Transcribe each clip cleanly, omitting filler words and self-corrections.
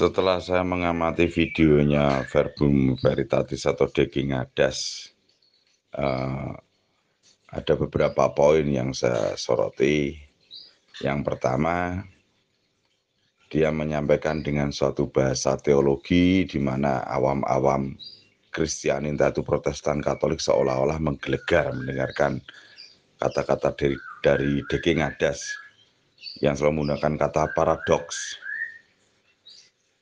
Setelah saya mengamati videonya Verbum Veritatis atau Daging Ngadas, ada beberapa poin yang saya soroti. Yang pertama, dia menyampaikan dengan suatu bahasa teologi di mana awam-awam Kristiani, entah itu Protestan, Katolik, seolah-olah menggelegar mendengarkan kata-kata dari Daging Ngadas yang selalu menggunakan kata paradoks.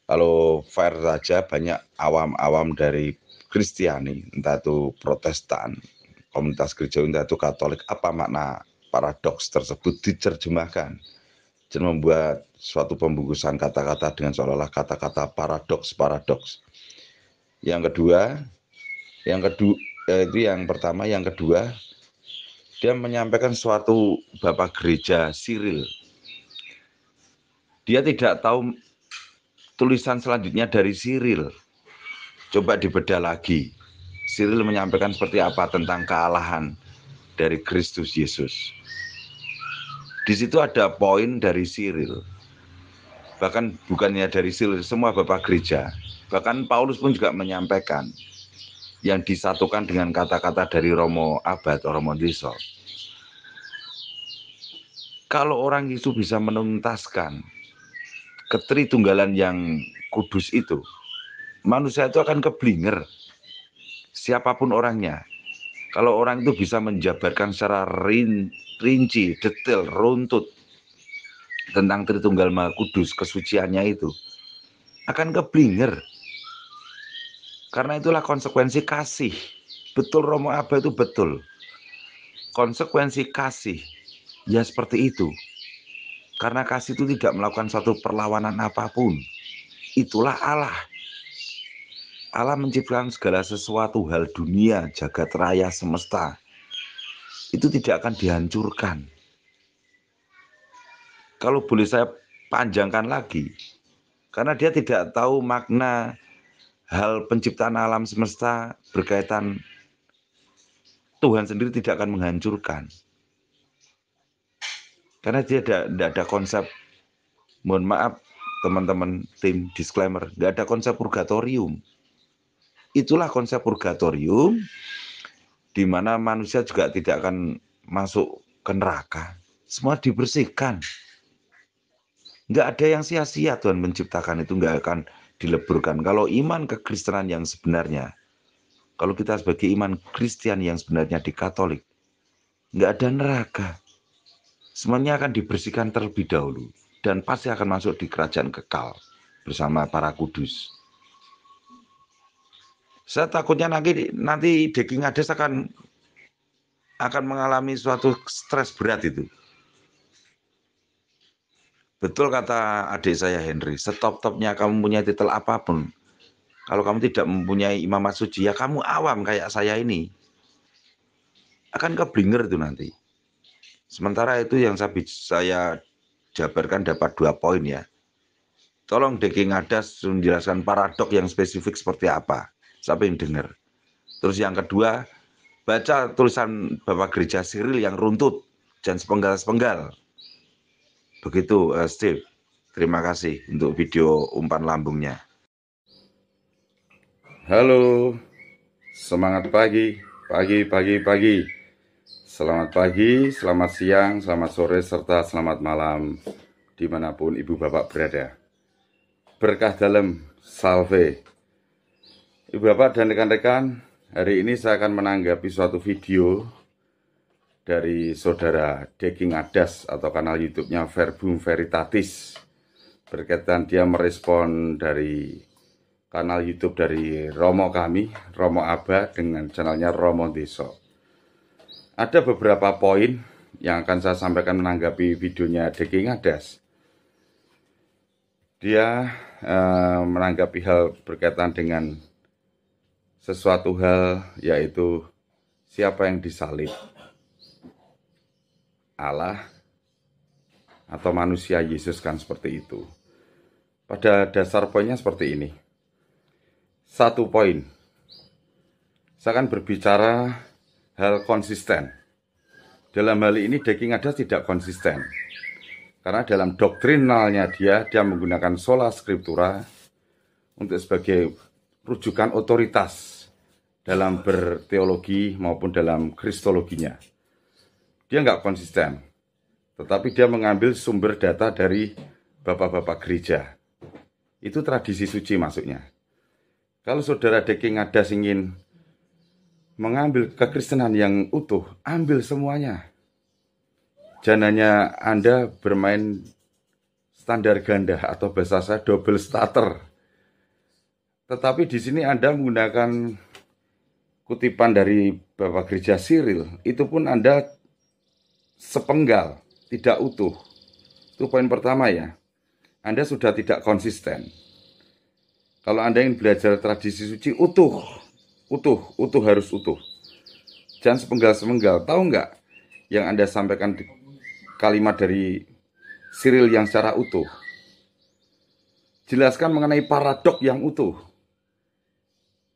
Kalau fair saja, banyak awam-awam dari Kristiani, entah itu Protestan, komunitas gereja, entah itu Katolik, apa makna paradoks tersebut diterjemahkan dan membuat suatu pembungkusan kata-kata dengan seolah-olah kata-kata paradoks. Yang kedua, itu yang pertama. Yang kedua, dia menyampaikan suatu bapak gereja Cyril. Dia tidak tahu tulisan selanjutnya dari Cyril. Coba dibedah lagi. Cyril menyampaikan seperti apa tentang kealahan dari Kristus Yesus. Di situ ada poin dari Cyril. Bahkan bukannya dari Cyril, semua bapak gereja. Bahkan Paulus pun juga menyampaikan yang disatukan dengan kata-kata dari Romo Abad atau Romo Deso. Kalau orang itu bisa menuntaskan ketritunggalan yang kudus itu, manusia itu akan keblinger, siapapun orangnya. Kalau orang itu bisa menjabarkan secara rinci, detail, runtut tentang Tritunggal Maha Kudus, kesuciannya itu, akan keblinger. Karena itulah konsekuensi kasih. Betul, Romo Abba itu betul. Konsekuensi kasih, ya seperti itu. Karena kasih itu tidak melakukan suatu perlawanan apapun. Itulah Allah. Allah menciptakan segala sesuatu, hal dunia, jagat raya, semesta. Itu tidak akan dihancurkan. Kalau boleh saya panjangkan lagi, karena dia tidak tahu makna hal penciptaan alam semesta berkaitan Tuhan sendiri tidak akan menghancurkan. Karena dia tidak ada konsep, mohon maaf teman-teman tim disclaimer, tidak ada konsep purgatorium. Itulah konsep purgatorium, di mana manusia juga tidak akan masuk ke neraka. Semua dibersihkan. Nggak ada yang sia-sia Tuhan menciptakan itu, nggak akan dileburkan. Kalau iman kekristenan yang sebenarnya, kalau kita sebagai iman Kristen yang sebenarnya di Katolik, nggak ada neraka. Semuanya akan dibersihkan terlebih dahulu. Dan pasti akan masuk di kerajaan kekal bersama para kudus. Saya takutnya nanti Daging Ngadas akan mengalami suatu stres berat itu. Betul kata adik saya Henry, setop-topnya kamu punya titel apapun, kalau kamu tidak mempunyai imamat suci, ya kamu awam kayak saya ini. Akan keblinger itu nanti. Sementara itu yang saya jabarkan dapat 2 poin ya. Tolong Daging Ngadas menjelaskan paradok yang spesifik seperti apa. Siapa yang dengar. Terus yang kedua, baca tulisan Bapak Gereja Cyril yang runtut dan sepenggal-sepenggal. Begitu Steve. Terima kasih untuk video umpan lambungnya. Halo, semangat pagi. Selamat pagi, selamat siang, selamat sore, serta selamat malam dimanapun ibu bapak berada. Berkah dalam salve. Ibu bapak dan rekan-rekan, hari ini saya akan menanggapi suatu video dari saudara Daging Ngadas atau kanal YouTube-nya Verbum Veritatis. Berkaitan dia merespon dari kanal YouTube dari Romo kami, Romo Abba, dengan channelnya Romo Deso. Ada beberapa poin yang akan saya sampaikan menanggapi videonya Daging Ngadas. Dia menanggapi hal berkaitan dengan sesuatu hal, yaitu siapa yang disalib, Allah atau manusia Yesus, kan seperti itu. Pada dasar poinnya seperti ini. 1 poin, saya akan berbicara hal konsisten. Dalam hal ini Daging Ngadas tidak konsisten. Karena dalam doktrinalnya dia menggunakan sola scriptura, untuk sebagai rujukan otoritas dalam berteologi maupun dalam kristologinya. Dia nggak konsisten, tetapi dia mengambil sumber data dari bapak-bapak gereja. Itu tradisi suci masuknya. Kalau saudara Deki Ngadas ingin mengambil kekristenan yang utuh, ambil semuanya. Jangannya Anda bermain standar ganda atau bahasa saya double starter. Tetapi di sini Anda menggunakan kutipan dari Bapak Gereja Cyril, itu pun Anda sepenggal, tidak utuh. Itu poin pertama ya. Anda sudah tidak konsisten. Kalau Anda ingin belajar tradisi suci, utuh harus utuh. Jangan sepenggal-sepenggal. Tahu nggak yang Anda sampaikan kalimat dari Cyril yang secara utuh? Jelaskan mengenai paradok yang utuh.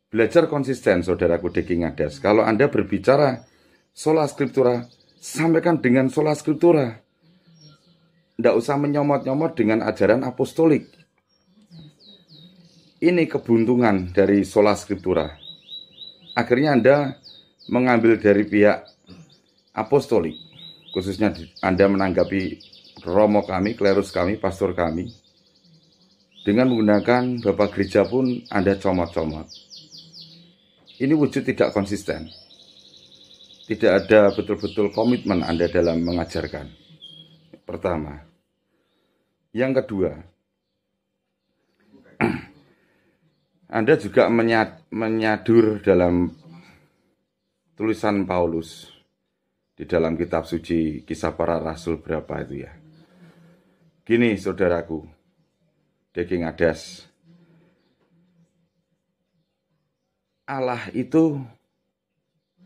Belajar konsisten, saudaraku Deki Ngadas. Kalau Anda berbicara sola scriptura, sampaikan dengan sola scriptura. Tidak usah menyomot-nyomot dengan ajaran apostolik. Ini kebuntungan dari sola scriptura. Akhirnya Anda mengambil dari pihak apostolik. Khususnya Anda menanggapi romo kami, klerus kami, pastor kami. Dengan menggunakan bapak gereja pun Anda comot-comot. Ini wujud tidak konsisten. Tidak ada betul-betul komitmen Anda dalam mengajarkan. Pertama. Yang kedua, Anda juga menyadur dalam tulisan Paulus di dalam kitab suci Kisah Para Rasul berapa itu ya. Gini saudaraku, Deki Ngadas, Allah itu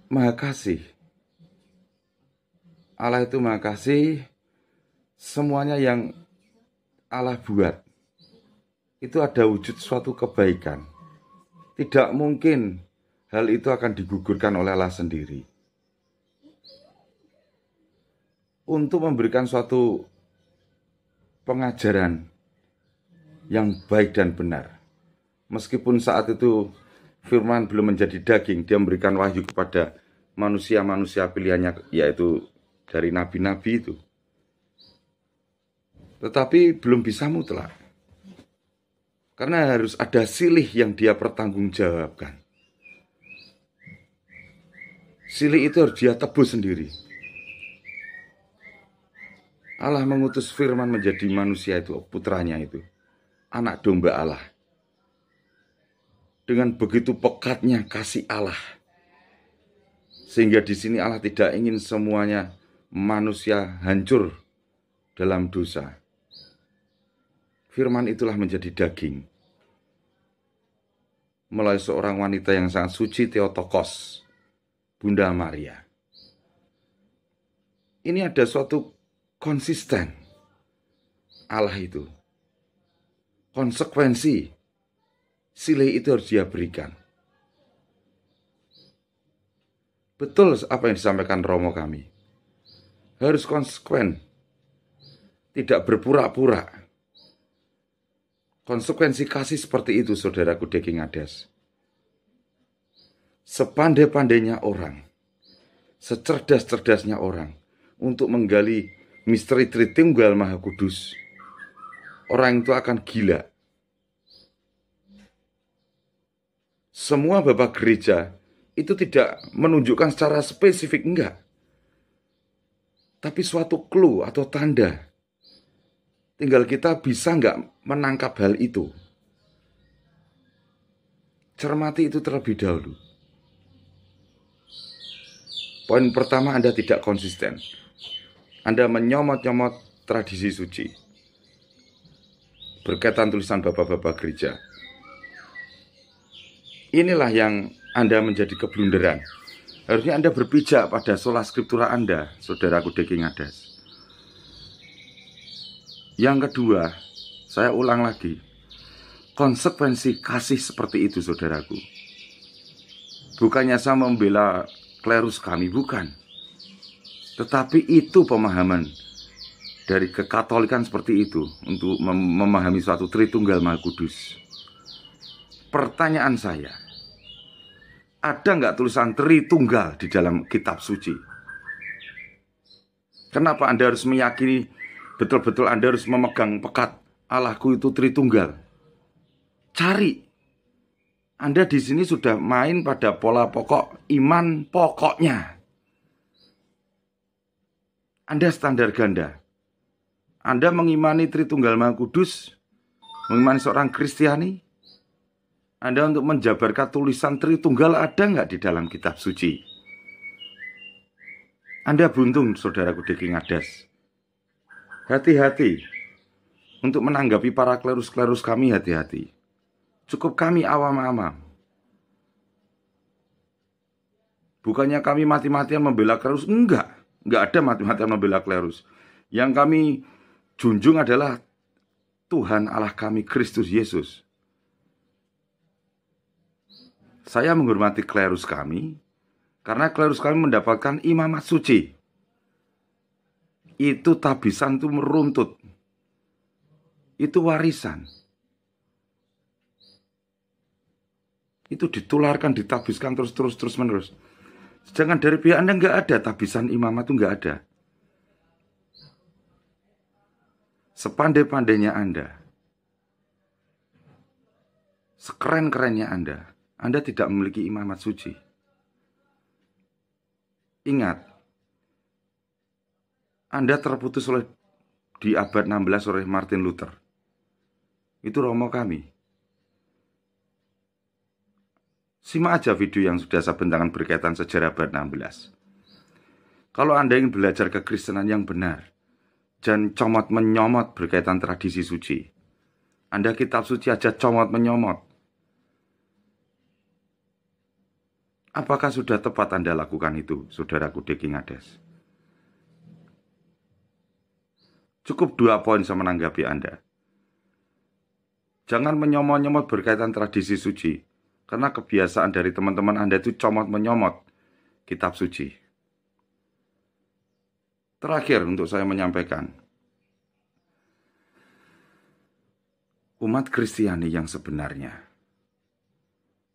Maha Kasih. Allah itu Maha Kasih, semuanya yang Allah buat itu ada wujud suatu kebaikan. Tidak mungkin hal itu akan digugurkan oleh Allah sendiri. Untuk memberikan suatu pengajaran yang baik dan benar. Meskipun saat itu firman belum menjadi daging, dia memberikan wahyu kepada manusia-manusia pilihannya, yaitu dari nabi-nabi itu. Tetapi belum bisa mutlak. Karena harus ada silih yang dia pertanggungjawabkan. Silih itu harus dia tebus sendiri. Allah mengutus firman menjadi manusia itu, putranya itu. Anak domba Allah. Dengan begitu pekatnya kasih Allah. Sehingga di sini Allah tidak ingin semuanya manusia hancur dalam dosa. Firman itulah menjadi daging. Melalui seorang wanita yang sangat suci, Theotokos, Bunda Maria. Ini ada suatu konsisten Allah itu. Konsekuensi silih itu harus dia berikan. Betul apa yang disampaikan romo kami. Harus konsekuen. Tidak berpura-pura. Konsekuensi kasih seperti itu, saudaraku Deki Ngadas. Sepandai-pandainya orang, secerdas-cerdasnya orang, untuk menggali misteri Tritunggal Maha Kudus, orang itu akan gila. Semua bapak gereja itu tidak menunjukkan secara spesifik, enggak. Tapi suatu clue atau tanda. Tinggal kita bisa nggak menangkap hal itu. Cermati itu terlebih dahulu. Poin pertama, Anda tidak konsisten. Anda menyomot-nyomot tradisi suci. Berkaitan tulisan bapak-bapak gereja. Inilah yang Anda menjadi keblunderan. Harusnya Anda berpijak pada sola scriptura Anda, saudaraku Deki Ngadas. Yang kedua, saya ulang lagi, konsekuensi kasih seperti itu, saudaraku. Bukannya saya membela klerus kami, bukan. Tetapi itu pemahaman dari kekatolikan seperti itu, untuk memahami suatu Tritunggal Maha Kudus. Pertanyaan saya, ada nggak tulisan Tritunggal di dalam kitab suci? Kenapa Anda harus meyakini betul-betul Anda harus memegang pekat Allahku itu Tritunggal? Cari. Anda di sini sudah main pada pola pokok iman pokoknya. Anda standar ganda. Anda mengimani Tritunggal Maha Kudus, mengimani seorang Kristiani. Anda untuk menjabarkan tulisan Tritunggal ada nggak di dalam kitab suci? Anda beruntung, saudaraku Deki Ngadas. Hati-hati. Untuk menanggapi para klerus-klerus kami, hati-hati. Cukup kami awam-awam. Bukannya kami mati-matian membela klerus. Enggak ada mati-matian membela klerus. Yang kami junjung adalah Tuhan Allah kami, Kristus Yesus. Saya menghormati klerus kami, karena klerus kami mendapatkan imamat suci. Itu tabisan, itu meruntut. Itu warisan. Itu ditularkan, ditabiskan terus menerus. Sedangkan dari pihak Anda nggak ada tabisan imamat, itu nggak ada. Sepandai-pandainya Anda, sekeren-kerennya Anda tidak memiliki imamat suci. Ingat, Anda terputus di abad 16 oleh Martin Luther. Itu romo kami. Simak aja video yang sudah saya bentangkan berkaitan sejarah abad 16. Kalau Anda ingin belajar kekristenan yang benar, jangan comot-menyomot berkaitan tradisi suci. Anda kitab suci aja comot-menyomot. Apakah sudah tepat Anda lakukan itu, saudaraku Deki Ngadas? Cukup 2 poin saya menanggapi Anda. Jangan menyomot-nyomot berkaitan tradisi suci, karena kebiasaan dari teman-teman Anda itu comot-menyomot kitab suci. Terakhir untuk saya menyampaikan, umat Kristiani yang sebenarnya,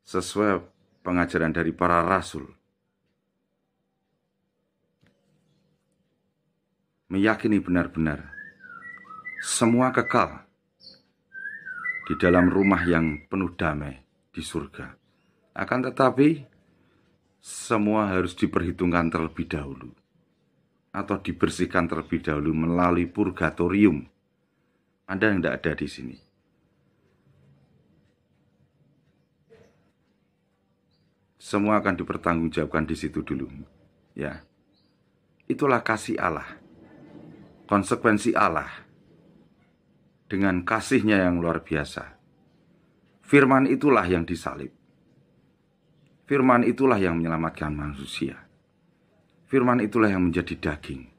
sesuai pengajaran dari para rasul, meyakini benar-benar semua kekal di dalam rumah yang penuh damai di surga. Akan tetapi semua harus diperhitungkan terlebih dahulu, atau dibersihkan terlebih dahulu melalui purgatorium. Anda yang tidak ada di sini. Semua akan dipertanggungjawabkan di situ dulu. Ya. Itulah kasih Allah. Konsekuensi Allah. Dengan kasihnya yang luar biasa. Firman itulah yang disalib. Firman itulah yang menyelamatkan manusia. Firman itulah yang menjadi daging.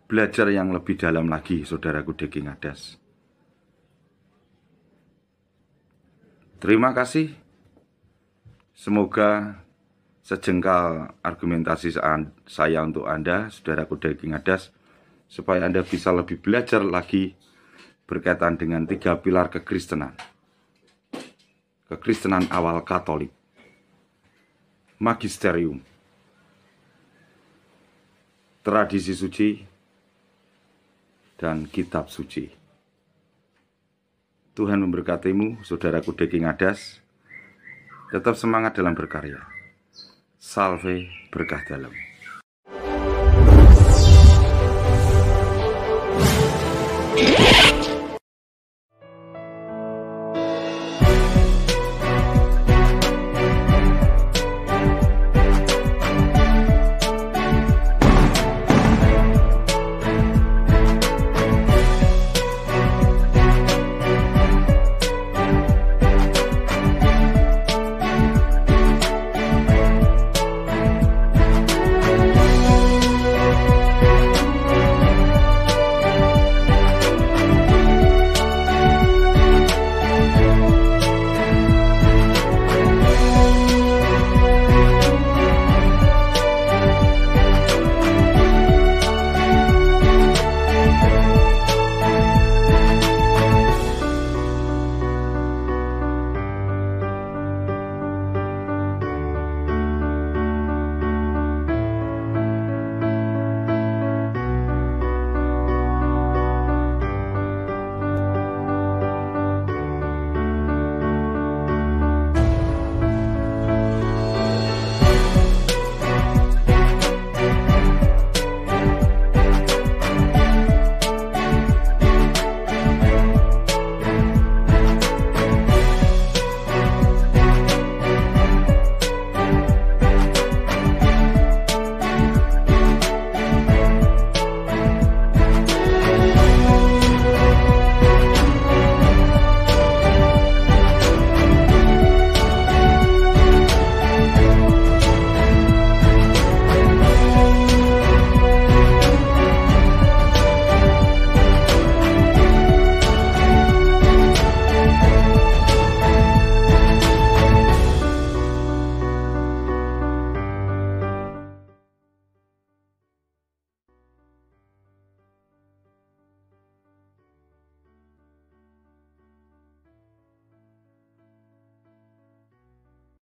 Belajar yang lebih dalam lagi, saudaraku Deki Ngadas. Terima kasih. Semoga sejengkal argumentasi saya untuk Anda, saudaraku Deki Ngadas, supaya Anda bisa lebih belajar lagi berkaitan dengan 3 pilar kekristenan. Kekristenan awal Katolik, magisterium, tradisi suci, dan kitab suci. Tuhan memberkatimu, saudaraku Deki Ngadas. Tetap semangat dalam berkarya. Salve, berkah dalam.